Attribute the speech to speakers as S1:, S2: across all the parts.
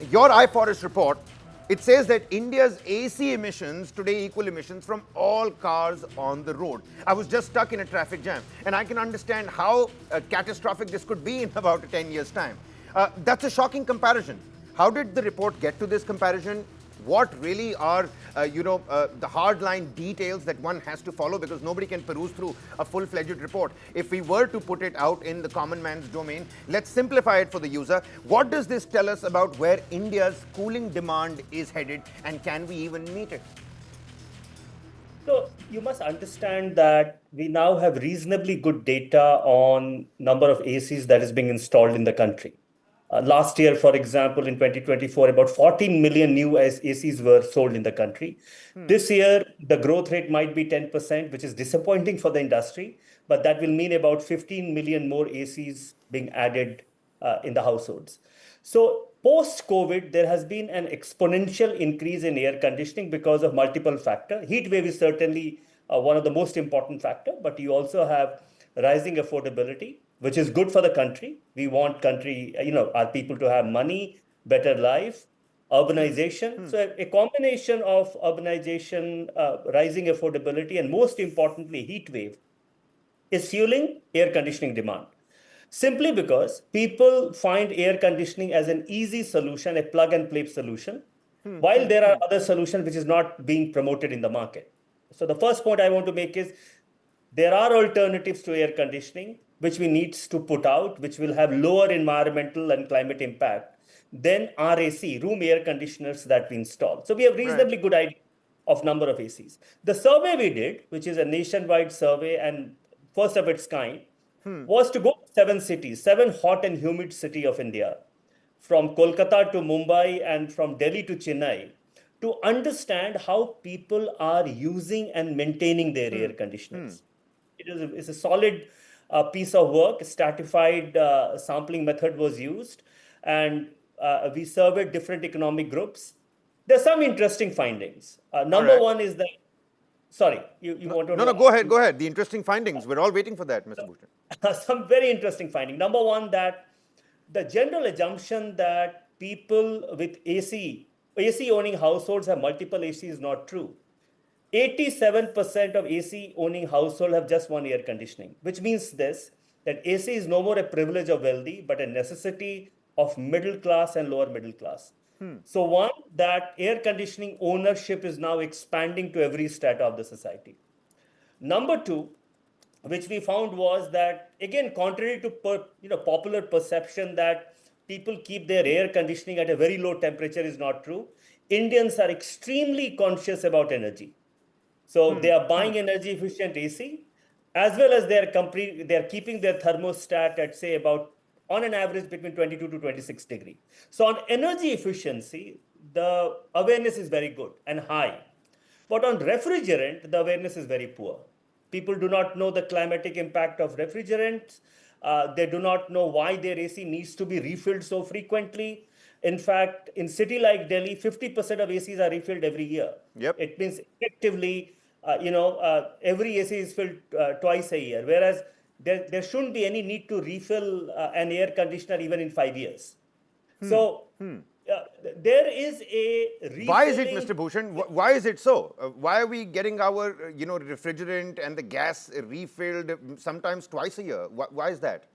S1: your iForest report, it says that India's AC emissions today equal emissions from all cars on the road. I was just stuck in a traffic jam, and I can understand how catastrophic this could be in about 10 years' time. That's a shocking comparison. How did the report get to this comparison? What really are, the hardline details that one has to follow, because nobody can peruse through a full-fledged report. If we were to put it out in the common man's domain, let's simplify it for the user. What does this tell us about where India's cooling demand is headed, and can we even meet it?
S2: So you must understand that we now have reasonably good data on number of ACs that is being installed in the country. Last year, for example, in 2024, about 14 million new ACs were sold in the country. This year, the growth rate might be 10%, which is disappointing for the industry, but that will mean about 15 million more ACs being added in the households. So post-COVID, there has been an exponential increase in air conditioning because of multiple factors. Heat wave is certainly one of the most important factors, but you also have rising affordability, which is good for the country. We want our people to have money, better life, urbanization. So a combination of urbanization, rising affordability, and most importantly, heat wave is fueling air conditioning demand. Simply because people find air conditioning as an easy solution, a plug and play solution, while there are other solutions which is not being promoted in the market. So the first point I want to make is there are alternatives to air conditioning, which we need to put out, which will have lower environmental and climate impact than RAC, room air conditioners that we install. So we have reasonably good idea of number of ACs. The survey we did, which is a nationwide survey and first of its kind, was to go to 7 cities, 7 hot and humid city of India, from Kolkata to Mumbai and from Delhi to Chennai, to understand how people are using and maintaining their air conditioners. It's a solid piece of work. Stratified sampling method was used, and we surveyed different economic groups. There's some interesting findings. Number one is that, sorry, you want to
S1: No,
S2: know?
S1: go ahead, go ahead. The interesting findings. We're all waiting for that, Mr. Bhushan.
S2: Some very interesting finding. Number one, that the general assumption that people with AC owning households have multiple AC is not true. 87% of AC owning household have just one air conditioning, which means this, that AC is no more a privilege of wealthy, but a necessity of middle class and lower middle class. So one, that air conditioning ownership is now expanding to every strata of the society. Number two, which we found was that, again, contrary to popular perception that people keep their air conditioning at a very low temperature is not true. Indians are extremely conscious about energy. So they are buying energy efficient AC, as well as they are keeping their thermostat at, say, about on an average between 22 to 26 degree. So on energy efficiency, the awareness is very good and high. But on refrigerant, the awareness is very poor. People do not know the climatic impact of refrigerants. They do not know why their AC needs to be refilled so frequently. In fact, in city like Delhi, 50% of ACs are refilled every year.
S1: Yep.
S2: It means effectively, every AC is filled twice a year, whereas there shouldn't be any need to refill an air conditioner even in 5 years. So there is a refilling.
S1: Why is it, Mr. Bhushan? Why is it so? Why are we getting our, refrigerant and the gas refilled sometimes twice a year? Why is that?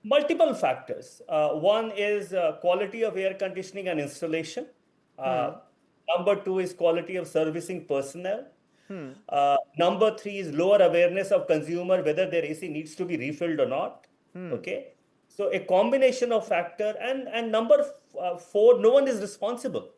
S2: Multiple factors. One is quality of air conditioning and installation. Number two is quality of servicing personnel. Number three is lower awareness of consumer whether their AC needs to be refilled or not. Okay, so a combination of factor, and number four, no one is responsible.